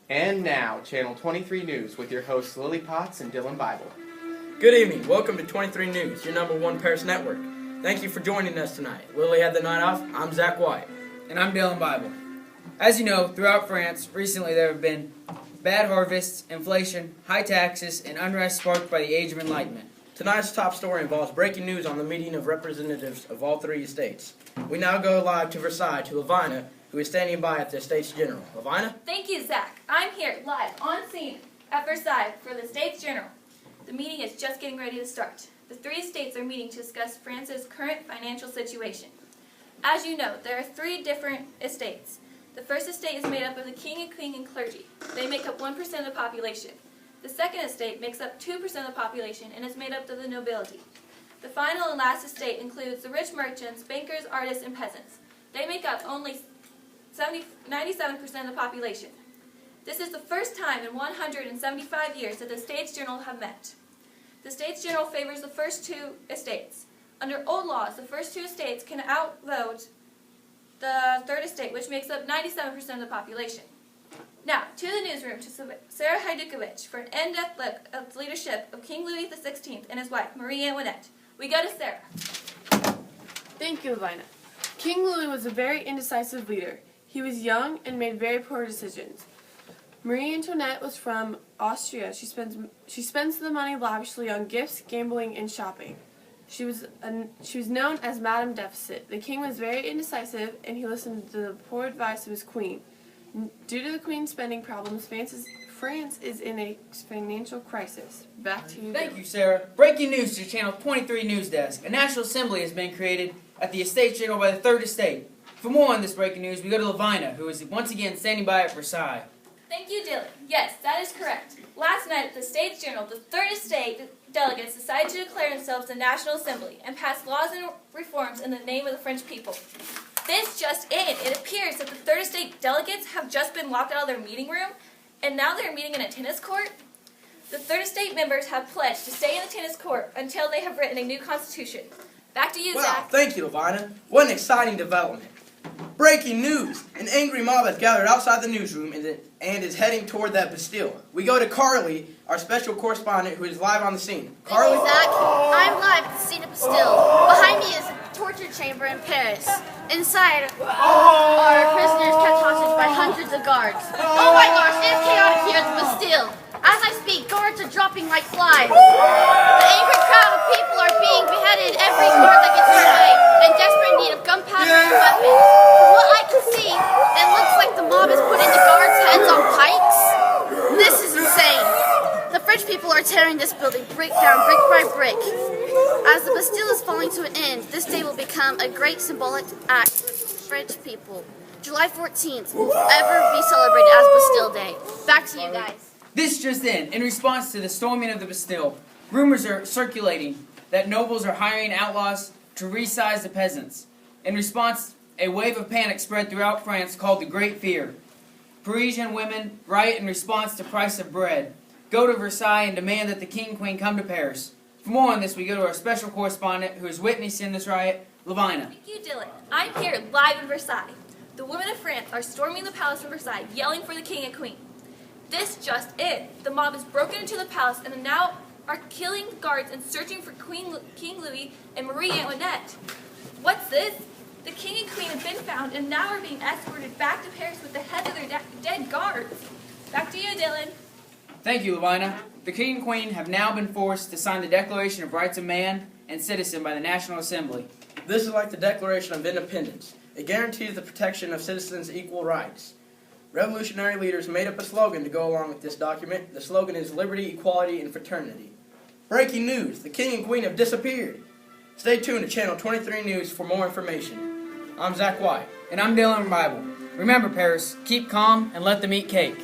And now, Channel 23 News with your hosts Lily Potts and Dylan Bible. Good evening. Welcome to 23 News, your number one Paris network. Thank you for joining us tonight. Lily had the night off. I'm Zach White. And I'm Dylan Bible. As you know, throughout France, recently there have been bad harvests, inflation, high taxes, and unrest sparked by the Age of Enlightenment. Tonight's top story involves breaking news on the meeting of representatives of all three estates. We now go live to Versailles to Lavina, who is standing by at the Estates General. Lavina? Thank you, Zach. I'm here live on scene at Versailles for the Estates General. The meeting is just getting ready to start. The three estates are meeting to discuss France's current financial situation. As you know, there are three different estates. The first estate is made up of the king and queen and clergy. They make up 1% of the population. The second estate makes up 2% of the population and is made up of the nobility. The final and last estate includes the rich merchants, bankers, artists, and peasants. They make up only 97% of the population. This is the first time in 175 years that the Estates General have met. The Estates General favors the first two estates. Under old laws, the first two estates can outvote the third estate, which makes up 97% of the population. Now, to the newsroom, to Sarah Heidukovich for an in-depth look at the leadership of King Louis XVI and his wife, Marie Antoinette. We go to Sarah. Thank you, Lavina. King Louis was a very indecisive leader. He was young and made very poor decisions. Marie Antoinette was from Austria. She spends the money lavishly on gifts, gambling, and shopping. She was known as Madame Deficit. The king was very indecisive, and he listened to the poor advice of his queen. Due to the queen's spending problems, France is in a financial crisis. Back to you. Thank you, Sarah. Breaking news to Channel 23 News Desk. A National Assembly has been created at the Estates General by the Third Estate. For more on this breaking news, we go to Lavina, who is once again standing by at Versailles. Thank you, Dylan. Yes, that is correct. Last night at the Estates General, the Third Estate delegates decided to declare themselves the National Assembly and pass laws and reforms in the name of the French people. This just in. It appears that the Third Estate delegates have just been locked out of their meeting room, and now they're meeting in a tennis court. The Third Estate members have pledged to stay in the tennis court until they have written a new constitution. Back to you, Wow, Zach. thank you, Lavina. What an exciting development. Breaking news! An angry mob has gathered outside the newsroom and is heading toward that Bastille. We go to Carly, our special correspondent, who is live on the scene. Carly? Zach, I'm live at the scene of Bastille. Behind me is a torture chamber in Paris. Inside are prisoners kept hostage by hundreds of guards. Oh my gosh, it's chaotic here at the Bastille. As I speak, guards are dropping like flies. The angry crowd of people are being beheaded every guard that gets in their way, in desperate need of gunpowder and weapons. From what I can see, it looks like the mob is putting the guards' heads on pikes. This is insane. The French people are tearing this building brick down, brick by brick. As the Bastille is falling to an end, this day will become a great symbolic act for French people. July 14th will forever be celebrated as Bastille Day. Back to you guys. This just in response to the storming of the Bastille, rumors are circulating that nobles are hiring outlaws to resize the peasants. In response, a wave of panic spread throughout France called the Great Fear. Parisian women riot in response to price of bread, go to Versailles and demand that the king and queen come to Paris. For more on this, we go to our special correspondent who is witnessing this riot, Lavina. Thank you, Dylan. I'm here live in Versailles. The women of France are storming the palace of Versailles, yelling for the king and queen. This just in. The mob has broken into the palace and now are killing guards and searching for King Louis and Marie Antoinette. What's this? The king and queen have been found and now are being escorted back to Paris with the heads of their dead guards. Back to you, Dylan. Thank you, Lavina. The king and queen have now been forced to sign the Declaration of Rights of Man and Citizen by the National Assembly. This is like the Declaration of Independence. It guarantees the protection of citizens' equal rights. Revolutionary leaders made up a slogan to go along with this document. The slogan is Liberty, Equality, and Fraternity. Breaking news! The king and queen have disappeared. Stay tuned to Channel 23 News for more information. I'm Zach White. And I'm Dylan Bible. Remember, Paris, keep calm and let them eat cake.